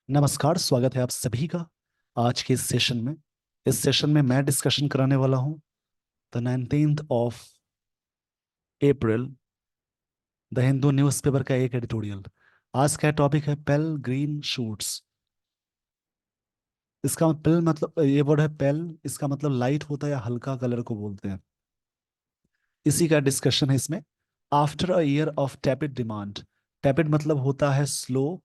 नमस्कार, स्वागत है आप सभी का आज के इस सेशन में मैं डिस्कशन कराने वाला हूं the 19th of April the Hindu newspaper का एक एडिटोरियल। आज का टॉपिक है पेल ग्रीन शूट्स। इसका पेल मतलब ये वर्ड है पेल, इसका मतलब लाइट होता है या हल्का कलर को बोलते हैं। इसी का डिस्कशन है इसमें। After a year of tepid demand, tepid मतलब होता है स्लो,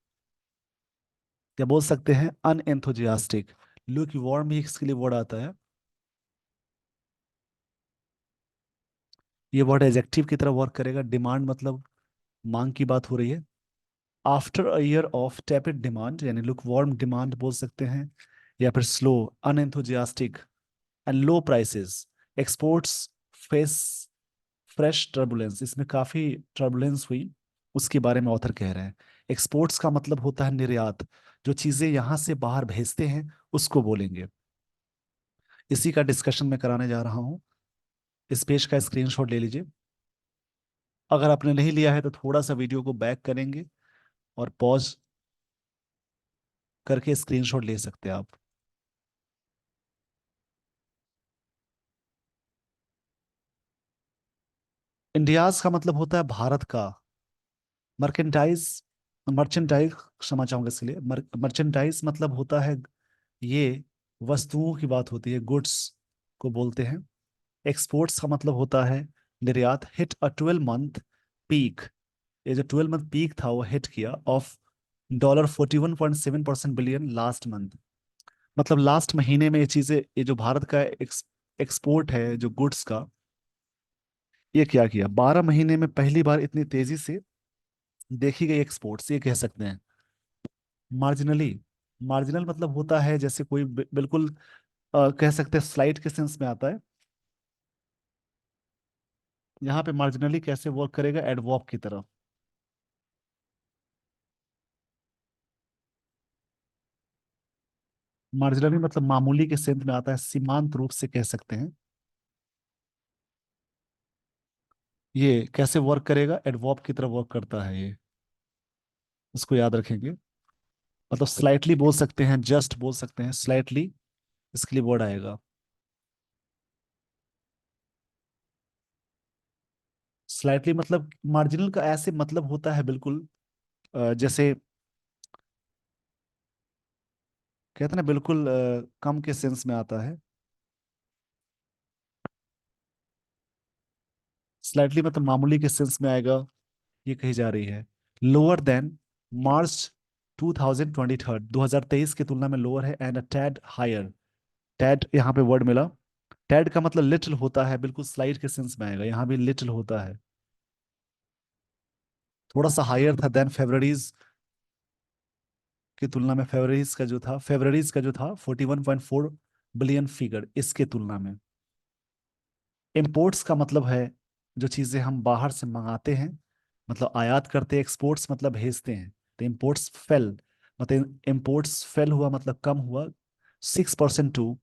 या बोल सकते हैं अनएंथुजियास्टिक। ल्यूक वार्म भी इसके लिए वर्ड आता है। ये वर्ड एडजेक्टिव की तरह वर्क करेगा। डिमांड मतलब मांग की बात हो रही है। After a year of tepid demand यानी लुक वार्म डिमांड बोल सकते हैं, या फिर slow, unenthusiastic and low prices, exports face fresh turbulence. इसमें काफी टर्बुलेंस हुई, उसके बारे में ऑथर कह रहे हैं। एक्सपोर्ट्स का मतलब होता है निर्यात, जो चीजें यहां से बाहर भेजते हैं उसको बोलेंगे। इसी का डिस्कशन मैं कराने जा रहा हूँ। इस पेज का स्क्रीनशॉट ले लीजिए। अगर आपने नहीं लिया है तो थोड़ा सा वीडियो को बैक करेंगे और पॉज करके स्क्रीनशॉट ले सकते हैं आप। इंडियाज का मतलब होता है भारत का। मर्केंटाइज, मर्चेंटाइज, क्षमा चाहूंगा इसके लिए। मर्चेंटाइज मतलब होता है, ये वस्तुओं की बात होती है, गुड्स को बोलते हैं। एक्सपोर्ट्स का मतलब होता है निर्यात। हिट अ 12 मंथ पीक, ये जो 12 मंथ पीक था वो हिट किया ऑफ $41.7 बिलियन लास्ट मंथ। मतलब लास्ट महीने में ये चीजें, ये जो भारत का एक्सपोर्ट है जो गुड्स का, ये क्या किया 12 महीने में पहली बार इतनी तेजी से देखी गई एक्सपोर्ट्स, ये कह सकते हैं। मार्जिनली, मार्जिनल मतलब होता है जैसे कोई बिल्कुल कह सकते हैं स्लाइट के सेंस में आता है। यहाँ पे मार्जिनली कैसे वर्क करेगा, एडवर्ब की तरह। मार्जिनली मतलब मामूली के सेंस में आता है, सीमांत रूप से कह सकते हैं। ये कैसे वर्क करेगा, एडवर्ब की तरह वर्क करता है ये, इसको याद रखेंगे। मतलब स्लाइटली बोल सकते हैं, जस्ट बोल सकते हैं, स्लाइटली इसके लिए वर्ड आएगा। स्लाइटली मतलब मार्जिनल का ऐसे मतलब होता है बिल्कुल जैसे कहते हैं ना, बिल्कुल कम के सेंस में आता है। स्लाइटली मतलब मामूली के सेंस में आएगा, ये कही जा रही है। लोअर देन मार्च 2023 की तुलना में लोअर है, एंड अ टैड हायर। टैड यहाँ पे वर्ड मिला। टैड का मतलब लिटिल होता है, बिल्कुल स्लाइट के सेंस में आएगा, यहाँ भी लिटिल होता है। थोड़ा सा हायर था देन फेब्रवरीज की तुलना में। फेब्रवरीज का जो था 41.4 बिलियन फिगर, इसके तुलना में। इम्पोर्ट्स का मतलब है जो चीजें हम बाहर से मंगाते हैं, मतलब आयात करते हैं। एक्सपोर्ट्स मतलब भेजते हैं। तो इम्पोर्ट्स फेल, मतलब इम्पोर्ट्स फेल हुआ मतलब कम हुआ, 6% टू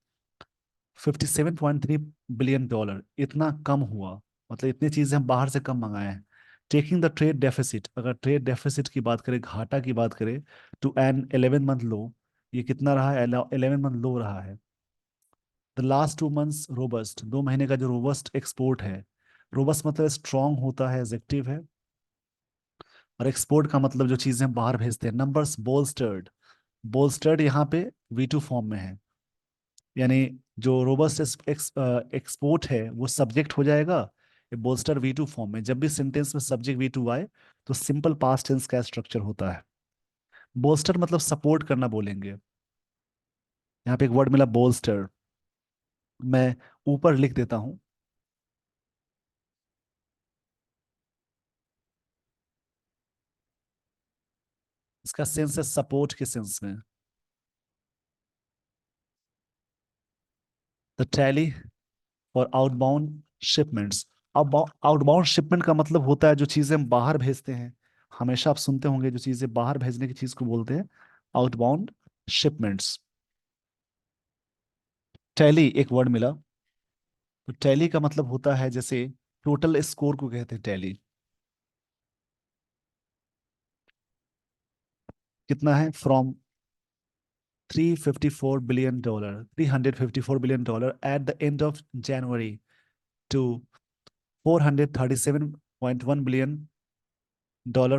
$57.3 बिलियन, इतना कम हुआ। मतलब इतनी चीजें हम बाहर से कम मंगाए हैं। टेकिंग द ट्रेड डेफिसिट, अगर ट्रेड डेफिसिट की बात करें, घाटा की बात करें, टू एन 11 मंथ लो, ये कितना रहा है, 11 मंथ लो रहा है। द लास्ट 2 मंथ्स रोबस्ट, 2 महीने का जो रोबस्ट एक्सपोर्ट है। रोबस्ट मतलब स्ट्रांग होता है, एडजेक्टिव है। और एक्सपोर्ट का मतलब जो चीजें हम बाहर भेजते हैं। नंबर्स बोल्स्टर्ड, बोल्स्टर्ड यहाँ पे V2 फॉर्म में है, यानी जो रोबस्ट एक्सपोर्ट है वो सब्जेक्ट हो जाएगा। ये बोल्स्टर V2 फॉर्म में, जब भी सेंटेंस में सब्जेक्ट V2 आए तो सिंपल पास्ट टेंस का स्ट्रक्चर होता है। बोल्स्टर मतलब सपोर्ट करना बोलेंगे। यहाँ पे एक वर्ड मिला बोल्स्टर, मैं ऊपर लिख देता हूँ। इसका सेंस है सपोर्ट के सेंस में। द टैली और आउटबाउंड शिपमेंट्स। अब आउटबाउंड शिपमेंट का मतलब होता है जो चीजें हम बाहर भेजते हैं। हमेशा आप सुनते होंगे जो चीजें बाहर भेजने की चीज को बोलते हैं आउटबाउंड शिपमेंट्स। टैली एक वर्ड मिला। तो टैली का मतलब होता है जैसे टोटल स्कोर को कहते हैं टैली। कितना है from $354 billion, $354 billion at the end of January to $437.1 billion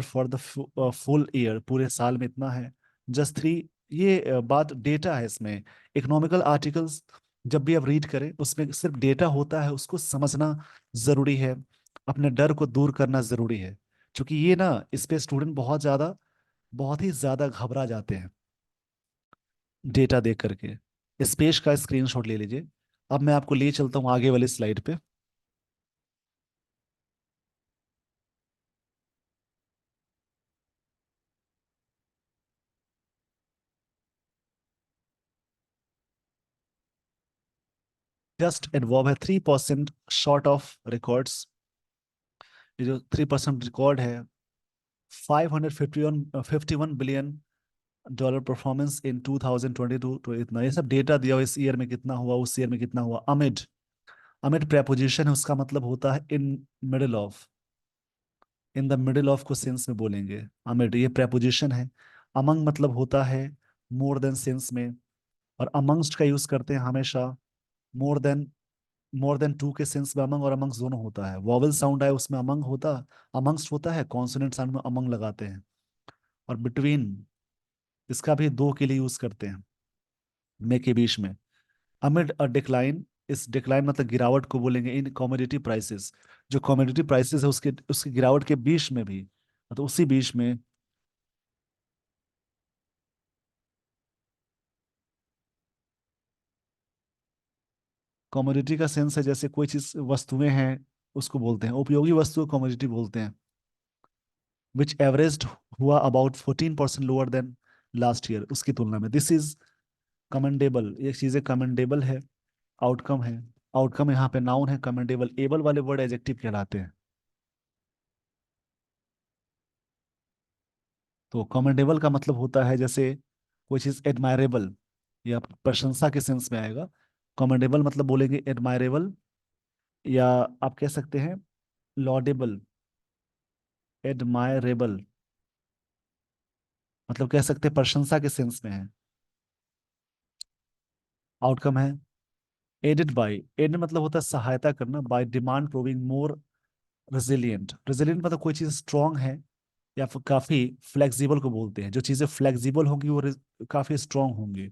for the full year. पूरे साल में इतना है। Just three. ये बात डेटा है इसमें। इकोनॉमिकल आर्टिकल्स जब भी आप रीड करें उसमें सिर्फ डेटा होता है, उसको समझना जरूरी है। अपने डर को दूर करना जरूरी है। क्योंकि ये ना, इस पे स्टूडेंट बहुत ही ज्यादा घबरा जाते हैं डेटा देख करके। इस पेज का स्क्रीनशॉट ले लीजिए। अब मैं आपको ले चलता हूँ आगे वाली स्लाइड पे। जस्ट इन्वॉल्व है 3% शॉर्ट ऑफ रिकॉर्ड्स। ये जो 3% रिकॉर्ड है, 551 बिलियन डॉलर परफॉर्मेंस इन 2022। तो इतना ये सब डेटा दिया हुआ, इस ईयर में कितना हुआ, उस ईयर में कितना हुआ। अमिड, अमिड प्रेपोजिशन है, उसका मतलब होता है in middle of. In the middle of को सेंस में बोलेंगे अमिड, ये प्रेपोजिशन है। अमंग मतलब होता है मोर देन सेंस में। और अमंगस्ट का यूज करते हैं हमेशा मोर देन टू के सेंस में। अमंग और अमंग्स दोनों होता है। वॉवल साउंड आए उसमें अमंग होता, अमंग्स्ट होता है। कॉन्सोनेंट साउंड में अमंग लगाते हैं। और बिटवीन, इसका भी दो के लिए यूज करते हैं, में के बीच में। अमिड अ डिक्लाइन, इस डिक्लाइन मतलब गिरावट को बोलेंगे इन कमोडिटी प्राइसेस। जो कमोडिटी प्राइसेस है उसके उसकी गिरावट के बीच में भी, मतलब उसी बीच में। कमोडिटी का सेंस है जैसे कोई चीज, वस्तुएं हैं, उसको बोलते हैं उपयोगी वस्तु, कमोडिटी बोलते हैं। विच एवरेज हुआ about 14% lower than last year, उसकी तुलना में। दिस इज कमेंडेबल, ये चीजें कमेंडेबल है। आउटकम है, आउटकम यहाँ पे नाउन है। कमेंडेबल, एबल वाले वर्ड एडजेक्टिव कहलाते हैं। तो कमेंडेबल का मतलब होता है जैसे कोई चीज एडमायरेबल या प्रशंसा के सेंस में आएगा। कमेंडेबल मतलब बोलेंगे एडमायरेबल, या आप कह सकते हैं लॉडेबल। एडमायरेबल मतलब कह सकते हैं प्रशंसा के सेंस में है। आउटकम है एडेड बाय। एड मतलब होता है सहायता करना। बाय डिमांड प्रूविंग मोर रेजिलियंट। रेजिलियंट मतलब कोई चीज स्ट्रांग है या फिर काफी फ्लेक्सिबल को बोलते हैं। जो चीजें फ्लेक्सिबल होंगी वो काफी स्ट्रांग होंगी।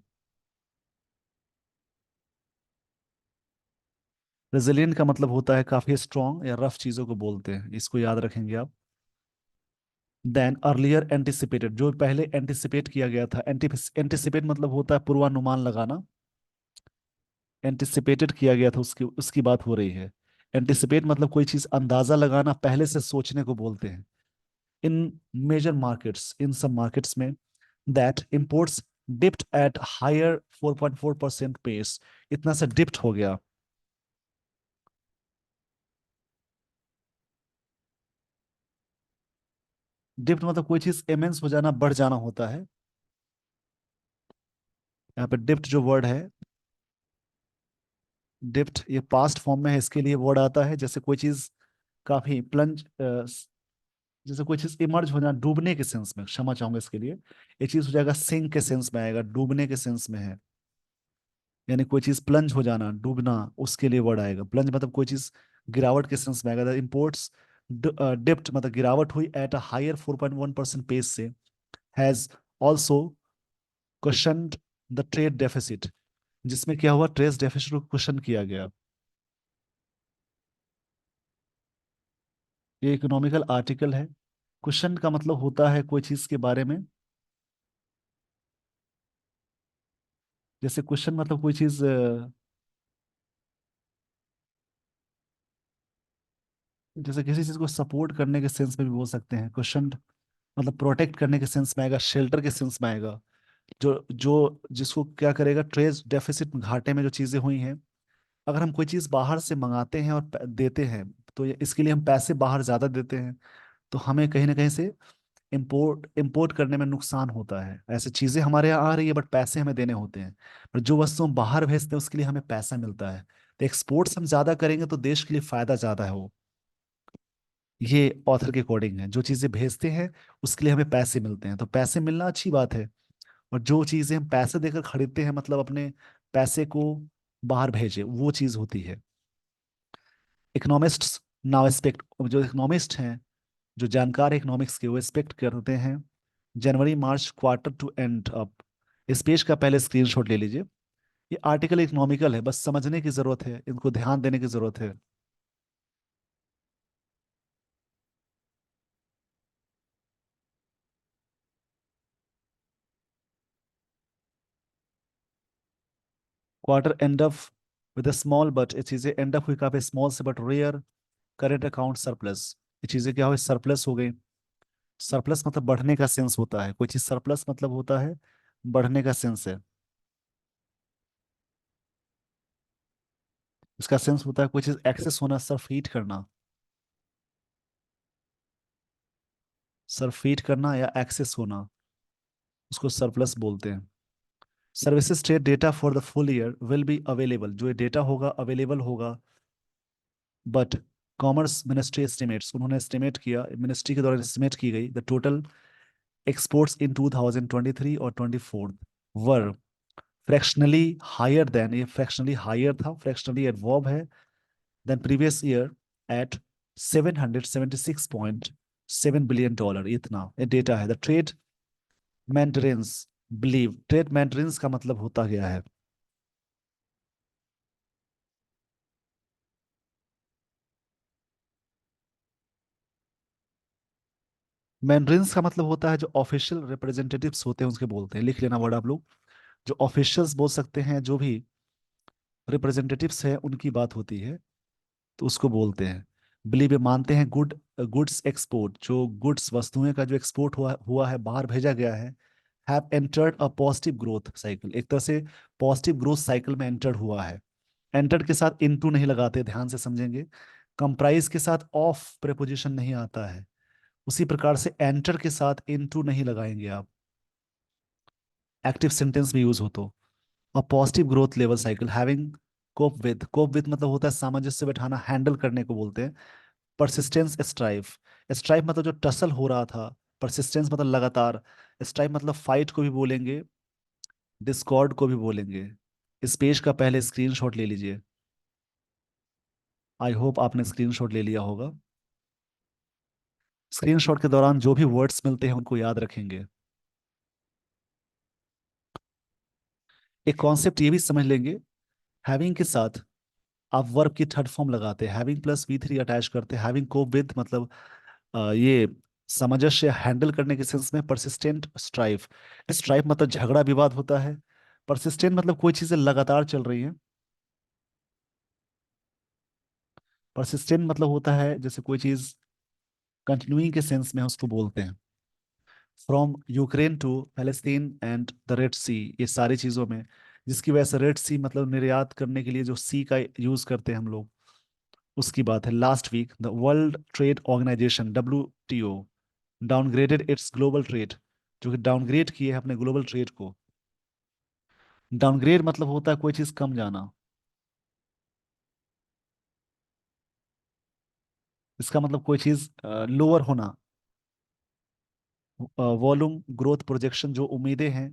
रेजिलियंट का मतलब होता है काफी स्ट्रांग या रफ चीजों को बोलते हैं, इसको याद रखेंगे आप। देन अर्लियर एंटिसिपेटेड, जो पहले एंटिसिपेट किया गया था। एंटिसिपेट मतलब होता है पूर्वानुमान लगाना। एंटिसिपेटेड किया गया था, उसकी उसकी बात हो रही है। एंटिसिपेट मतलब कोई चीज अंदाजा लगाना, पहले से सोचने को बोलते हैं। इन मेजर मार्केट्स, इन सब मार्केट्स में, that imports dipped at higher 4.4% pace, इतना सा डिप्ट हो गया। डिप्ट मतलब कोई चीज इमेंस हो जाना, बढ़ जाना होता है। यहाँ पे डिप्ट जो वर्ड है, डिप्ट ये पास्ट फॉर्म में है, इसके लिए वर्ड आता है जैसे कोई चीज काफी प्लंज, जैसे कोई चीज इमर्ज हो जाना, डूबने के सेंस में। क्षमा चाहूंगा इसके लिए। ये चीज हो जाएगा सिंक के सेंस में आएगा, डूबने के सेंस में है। यानी कोई चीज प्लंज हो जाना, डूबना, उसके लिए वर्ड आएगा। प्लंज मतलब कोई चीज गिरावट के सेंस में आएगा। इम्पोर्ट्स डिप्ट मतलब गिरावट हुई एट अ हायर 4.1% पेस से। Has also questioned the trade deficit, जिसमें क्या हुआ, ट्रेड डेफिसिट को क्वेश्चन किया गया। ये इकोनॉमिकल आर्टिकल है। क्वेश्चन का मतलब होता है कोई चीज के बारे में। जैसे क्वेश्चन मतलब कोई चीज, जैसे किसी चीज को सपोर्ट करने के सेंस में भी बोल सकते हैं। क्वेश्चन मतलब प्रोटेक्ट करने के सेंस में आएगा, शेल्टर के सेंस में आएगा। जो जो जिसको क्या करेगा, ट्रेड डेफिसिट, घाटे में जो चीजें हुई हैं। अगर हम कोई चीज बाहर से मंगाते हैं और देते हैं, तो इसके लिए हम पैसे बाहर ज्यादा देते हैं, तो हमें कहीं ना कहीं से इंपोर्ट करने में नुकसान होता है। ऐसे चीजें हमारे यहाँ आ रही है बट पैसे हमें देने होते हैं। पर जो वस्तु हम बाहर भेजते हैं उसके लिए हमें पैसा मिलता है। तो एक्सपोर्ट्स हम ज्यादा करेंगे तो देश के लिए फायदा ज्यादा है वो। ये ऑथर के अकॉर्डिंग है। जो चीजें भेजते हैं उसके लिए हमें पैसे मिलते हैं, तो पैसे मिलना अच्छी बात है। और जो चीजें हम पैसे देकर खरीदते हैं मतलब अपने पैसे को बाहर भेजे, वो चीज होती है। इकोनॉमिस्ट्स नाउ एक्सपेक्ट, जो इकोनॉमिस्ट हैं, जो जानकार है इकोनॉमिक्स के, वो एक्सपेक्ट करते हैं January March quarter to end up. इस पेज का पहले स्क्रीनशॉट ले लीजिए। ये आर्टिकल इकोनॉमिकल है, बस समझने की जरूरत है, इनको ध्यान देने की जरूरत है। Quarter end up with a small, but ये चीजें एंड अप हुई काफी स्मॉल से but rare current account surplus. ये चीजें क्या हुई, सरप्लस हो गई। सरप्लस मतलब बढ़ने का सेंस होता है, कोई चीज सरप्लस मतलब होता है बढ़ने का सेंस है। इसका सेंस होता है कोई चीज एक्सेस होना, सरफीट करना। सरफीट करना या एक्सेस होना, उसको सरप्लस बोलते हैं। Services trade data for the full year will be available, जो ये डेटा होगा अवेलेबल होगा। बट कॉमर्स मिनिस्ट्री एस्टिमेट्स, उन्होंने एस्टिमेट किया, मिनिस्ट्री के द्वारा एस्टिमेट की गई, द टोटल एक्सपोर्ट्स इन 2023 और 24 वर फ्रैक्शनली हायर देन, ये फ्रैक्शनली हायर था, फ्रैक्शनली एडवर्ब है, then previous year at 776.7 billion dollar. इतना ये डेटा है। The trade maintenance believe, trade maintenance का मतलब होता गया है, मेंटेनेंस का मतलब होता है जो ऑफिशियल रिप्रेजेंटेटिव्स होते हैं उसके बोलते हैं, लिख लेना वर्ड आप लोग। जो ऑफिशियल्स बोल सकते हैं, जो भी रिप्रेजेंटेटिव्स है उनकी बात होती है, तो उसको बोलते हैं। बिलीव, ये मानते हैं, गुड्स एक्सपोर्ट, जो गुड्स वस्तुएं का जो एक्सपोर्ट हुआ हुआ है, बाहर भेजा गया है, have entered a positive growth cycle, एक तरह से पॉजिटिव ग्रोथ साइकिल में एंटर्ड हुआ है। एंटर्ड के साथ इनटू नहीं लगाते, ध्यान से समझेंगे। कंप्राइज के साथ ऑफ प्रेपोजिशन नहीं आता है, उसी प्रकार से एंटर के साथ इनटू नहीं लगाएंगे आप, एक्टिव सेंटेंस में यूज हो तो। और positive growth level cycle having cope with मतलब होता है सामंजस्य बैठाना, हैंडल करने को बोलते हैं। परसिस्टेंस स्ट्राइफ, स्ट्राइफ मतलब जो टसल हो रहा था, परसिस्टेंस मतलब लगातार, स्ट्राइफ मतलब फाइट को भी बोलेंगे, डिस्कॉर्ड को भी बोलेंगे। इस पेज का पहले स्क्रीनशॉट ले लीजिए। आई होप आपने स्क्रीनशॉट ले लिया होगा। स्क्रीनशॉट के दौरान जो भी वर्ड्स मिलते हैं उनको याद रखेंगे। एक कॉन्सेप्ट ये भी समझ लेंगे, हैविंग के साथ आप वर्ब की थर्ड फॉर्म लगाते हैं, हैविंग प्लस V3 अटैच करते हैं। हैविंग कोप विद मतलब ये सामंजस्य हैंडल करने के सेंस में। परसिस्टेंट स्ट्राइफ, स्ट्राइफ मतलब झगड़ा विवाद होता है। परसिस्टेंट मतलब कोई चीजें लगातार चल रही हैं। परसिस्टेंट मतलब होता है जैसे कोई चीज कंटिन्यूइंग के सेंस में है, उसको बोलते हैं। From Ukraine to Palestine and the Red Sea, ये सारी चीजों में, जिसकी वजह से रेड सी मतलब निर्यात करने के लिए जो सी का यूज करते हैं हम लोग, उसकी बात है। Last week the World Trade Organisation WTO downgraded its global trade, जो कि डाउनग्रेड किए हैं अपने ग्लोबल ट्रेड को। डाउनग्रेड मतलब होता है कोई चीज कम जाना, इसका मतलब कोई चीज लोअर होना। वॉल्यूम ग्रोथ प्रोजेक्शन, जो उम्मीदें हैं,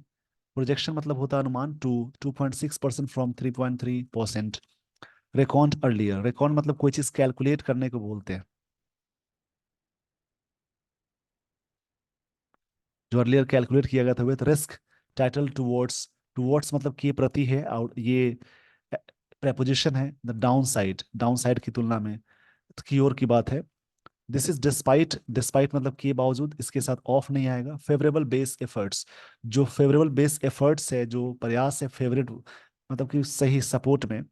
प्रोजेक्शन मतलब होता है अनुमान, 2.6% फ्रॉम 3.3%। रिकॉर्ड अर्लियर, रिकॉर्ड मतलब कोई चीज कैलकुलेट करने को बोलते हैं, जो अर्लियर कैलकुलेट किया गया था। With risk title towards, towards मतलब के प्रति है, और ये प्रेपोजिशन है the down side, down side की तुलना में, की ओर की बात है। दिस इज डिस्पाइट, डिस्पाइट मतलब के बावजूद, इसके साथ ऑफ नहीं आएगा। फेवरेबल बेस एफर्ट्स, जो फेवरेबल बेस एफर्ट्स है, जो प्रयास है फेवरेट मतलब कि सही सपोर्ट में,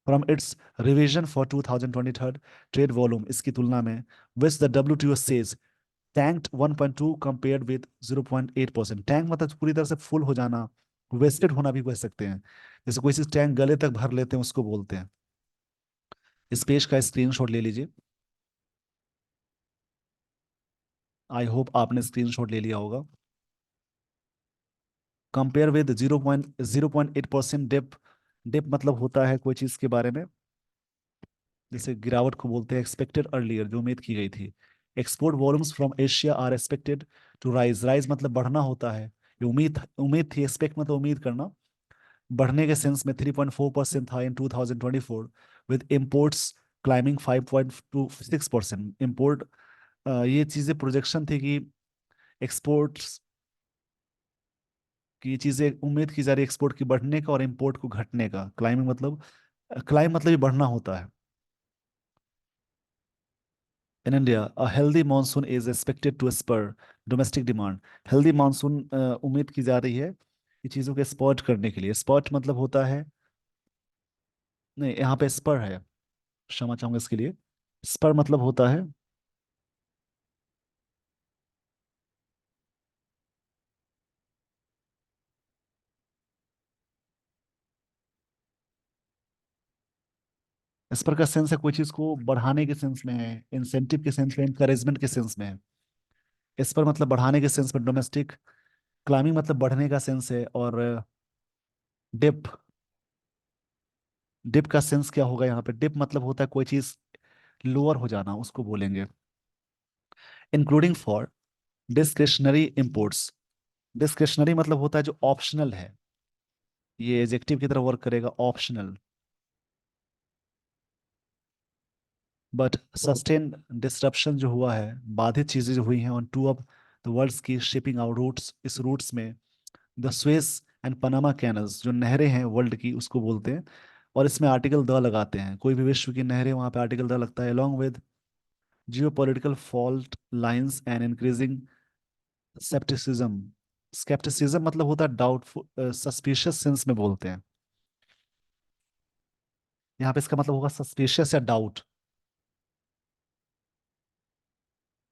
from its revision for 2023 trade volume, इसकी तुलना में, which the WTO says tanked 1.2 compared with 0.8%। Tank मतलब पूरी तरह से फुल हो जाना, वेस्टेड होना भी कह सकते हैं, जैसे कोई चीज टैंक गले तक भर लेते हैं उसको बोलते हैं। इस पेज का स्क्रीनशॉट ले लीजिए। आई होप आपने स्क्रीनशॉट ले लिया होगा। कंपेयर विद 0.8% डिप, डिप मतलब होता है कोई चीज के बारे में, जैसे गिरावट को बोलते हैं। एक्सपेक्टेड अर्लियर, जो उम्मीद की गई थी। Export volumes from Asia are expected to rise, rise मतलब बढ़ना होता है। ये उम्मीद थी, एक्सपेक्ट मतलब उम्मीद करना। बढ़ने के सेंस में 3.4% था इन 2024, विद इम्पोर्ट्स क्लाइंबिंग 5.26%। इम्पोर्ट, ये चीज़ें प्रोजेक्शन थी कि एक्सपोर्ट्स की चीज़ें उम्मीद की जा रही है, एक्सपोर्ट की बढ़ने का और इम्पोर्ट को घटने का। क्लाइंबिंग मतलब, क्लाइंब मतलब ये बढ़ना होता है। In India a healthy monsoon is expected to spur domestic demand. Healthy monsoon उम्मीद की जा रही है ये चीज़ों के स्पॉट करने के लिए। स्पॉट मतलब होता है, नहीं यहाँ पे स्पर है, क्षमा चाहूंगा इसके लिए। स्पर मतलब होता है, स्पर का सेंस है कोई चीज को बढ़ाने के सेंस में है, इंसेंटिव के सेंस में, इंकरेजमेंट के सेंस में है। स्पर मतलब बढ़ाने के सेंस में डोमेस्टिक, क्लाइंबिंग मतलब बढ़ने का सेंस है, और डिप, डिप का सेंस क्या होगा यहाँ पे? डिप मतलब होता है कोई चीज लोअर हो जाना, उसको बोलेंगे। Including for discretionary imports. Discretionary मतलब होता है जो ऑप्शनल है, ये एडजेक्टिव की तरह वर्क करेगा, ऑप्शनल। बट सस्टेन डिसरप्शन जो हुआ है, बाधित चीजें जो हुई हैं on two of the world's की शिपिंग आउट रूट्स, इस रूट्स में the Suez and Panama canals, जो नहरें हैं वर्ल्ड की, उसको बोलते हैं। और इसमें आर्टिकल द लगाते हैं, कोई भी विश्व की नहरें वहां पे आर्टिकल द लगता है। Along with geopolitical fault lines and increasing scepticism. Scepticism मतलब होता है डाउटफुल, सस्पिशियस सेंस में बोलते हैं। यहाँ पे इसका मतलब होगा सस्पिशियस या डाउट,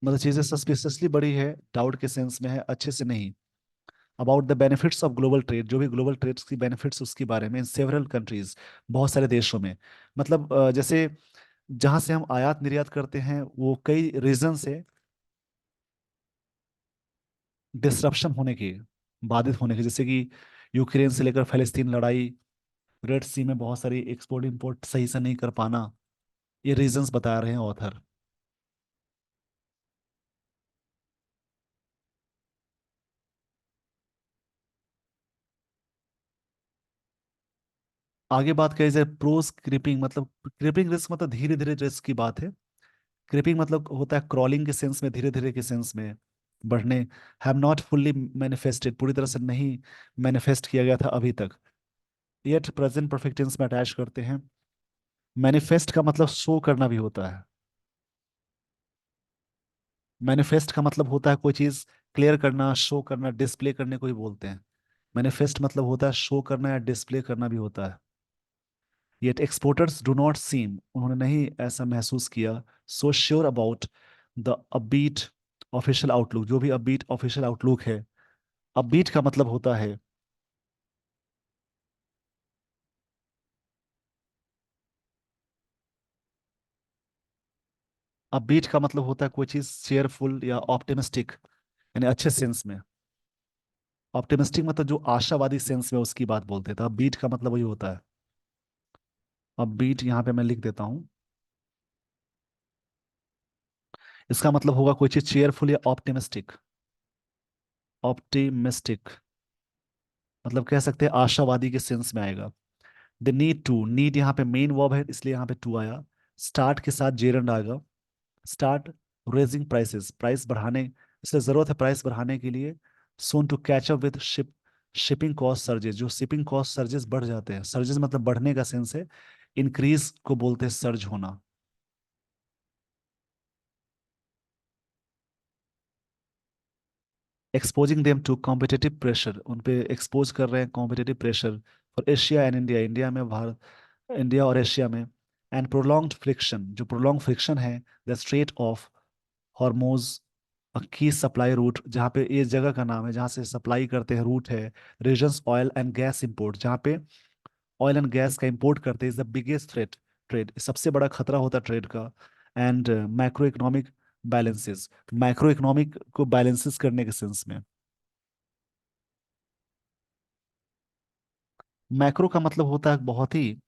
मतलब चीजें सस्पिशियसली बड़ी है, डाउट के सेंस में है, अच्छे से नहीं। About the benefits of global trade, जो भी ग्लोबल ट्रेड्स की बेनिफिट्स उसके बारे में, इन सेवरल कंट्रीज, बहुत सारे देशों में। मतलब जैसे जहां से हम आयात निर्यात करते हैं वो कई रीजन से डिसरप्शन होने की, बाधित होने की, जैसे कि यूक्रेन से लेकर फलस्तीन लड़ाई, रेड सी में बहुत सारी एक्सपोर्ट इंपोर्ट सही से नहीं कर पाना, ये रीजंस बता रहे हैं ऑथर। आगे बात करी जाए प्रोस क्रिपिंग, मतलब क्रिपिंग रिस्क मतलब धीरे धीरे रिस्क की बात है। क्रिपिंग मतलब होता है क्रॉलिंग के सेंस में, धीरे धीरे के सेंस में बढ़ने। हैव नॉट फुल्ली मैनिफेस्टेड, पूरी तरह से नहीं मैनिफेस्ट किया गया था अभी तक। येट प्रेजेंट परफेक्ट टेंस में अटैच करते हैं। मैनिफेस्ट का मतलब शो करना भी होता है। मैनिफेस्ट का मतलब होता है कोई चीज क्लियर करना, शो करना, डिस्प्ले करने को ही बोलते हैं। मैनिफेस्ट मतलब होता है शो करना या डिस्प्ले करना भी होता है। Yet exporters do not seem, उन्होंने नहीं ऐसा महसूस किया, so sure about the upbeat official outlook, जो भी अपबीट ऑफिशियल आउटलुक है। अपबीट का मतलब होता है, अपबीट का मतलब होता है कोई चीज चेयरफुल या ऑप्टिमिस्टिक, यानी अच्छे सेंस में। ऑप्टिमिस्टिक मतलब जो आशावादी सेंस में उसकी बात बोलते हैं, तो अपबीट का मतलब वही होता है। अपबीट यहाँ पे मैं लिख देता हूँ, इसका मतलब होगा कोई चीज चेयरफुल या ऑप्टिमिस्टिक। ऑप्टिमिस्टिक मतलब कह सकते हैं आशावादी के सेंस में आएगा। द नीड टू, नीड यहाँ पे मेन वर्ब है इसलिए यहाँ पे टू आया। स्टार्ट के साथ जेरंड आएगा। स्टार्ट रेजिंग प्राइसेस, प्राइस बढ़ाने, इसलिए जरूरत है प्राइस बढ़ाने के लिए। Soon to catch up with shipping cost surges, जो शिपिंग कॉस्ट सर्जेस बढ़ जाते हैं, सर्जेस मतलब बढ़ने का सेंस है। इंक्रीज को बोलते हैं सर्ज होना। Exposing them to competitive pressure, उन पे एक्सपोज कर रहे हैं competitive pressure. For Asia and India, India में भारत, इंडिया और एशिया में। एंड प्रोलॉन्ग्ड फ्रिक्शन, जो प्रोलॉन्ग फ्रिक्शन है, द स्ट्रेट ऑफ हॉर्मोज, की सप्लाई रूट, जहाँ पे ये जगह का नाम है जहाँ से सप्लाई करते हैं, रूट है। Regions oil and gas import, जहाँ पे ऑयल एंड गैस का इंपोर्ट करते हैं, is the biggest threat, trade सबसे बड़ा खतरा होता है ट्रेड का। And macroeconomic balances, macroeconomic को बैलेंसेस करने के सेंस में। मैक्रो का मतलब होता है बहुत ही,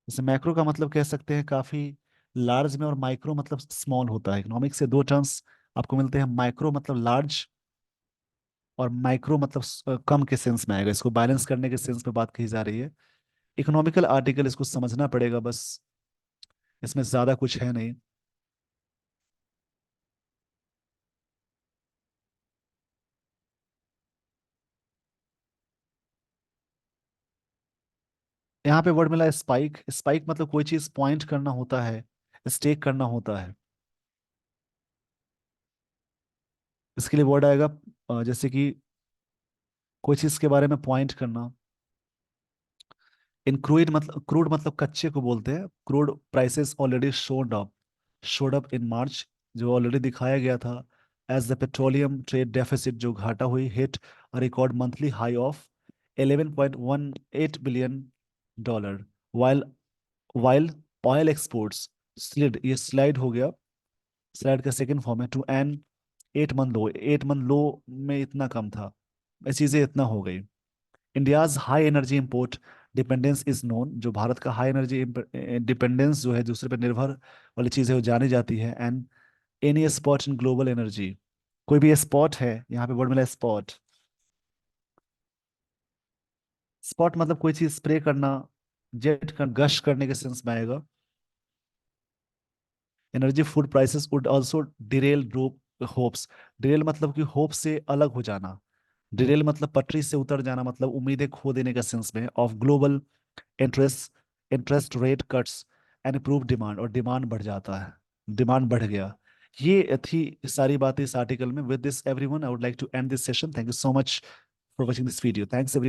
जैसे मैक्रो का मतलब कह सकते हैं काफी लार्ज में और माइक्रो मतलब स्मॉल होता है। इकोनॉमिक्स से दो टर्म्स आपको मिलते हैं, माइक्रो मतलब लार्ज, और माइक्रो मतलब कम के सेंस में आएगा। इसको बैलेंस करने के सेंस में बात कही जा रही है। इकोनॉमिकल आर्टिकल, इसको समझना पड़ेगा बस, इसमें ज्यादा कुछ है नहीं। यहाँ पे वर्ड मिला है स्पाइक। स्पाइक मतलब कोई चीज पॉइंट करना होता है, स्टेक करना होता है। इसके लिए वर्ड आएगा जैसे कि कोई चीज के बारे में पॉइंट करना। इन क्रूड मतलब कच्चे को बोलते हैं। Crude prices already showed up in March, जो ऑलरेडी दिखाया गया था। As the petroleum trade deficit, जो घाटा हुई, hit record monthly high of 11.18 billion dollar. While while oil exports slid, ये स्लाइड हो गया, स्लाइड का सेकंड फॉर्म है, to an 8 month low. 8 month low में इतना कम था, ये चीजें इतना हो गई। India's high energy import dependence is known, जो भारत का हाई एनर्जी डिपेंडेंस जो है, दूसरे पर निर्भर वाली चीज है, वो जानी जाती है। And any spot in global energy, कोई भी स्पॉट है, यहाँ पे वर्ड मिला स्पॉट। स्पॉट मतलब कोई चीज स्प्रे करना, जेट कर गश करने के सेंस में आएगा। Energy food prices would also Daryl drop hopes. Daryl मतलब कि होप से अलग हो जाना। डिरेल मतलब पटरी से उतर जाना, मतलब उम्मीदें खो देने का सेंस में। Of global interest rate cuts and improve demand, और डिमांड बढ़ जाता है, डिमांड बढ़ गया। ये थी सारी बातें इस आर्टिकल में। With this everyone, I would like to end this session. Thank you so much for watching this video. Thanks.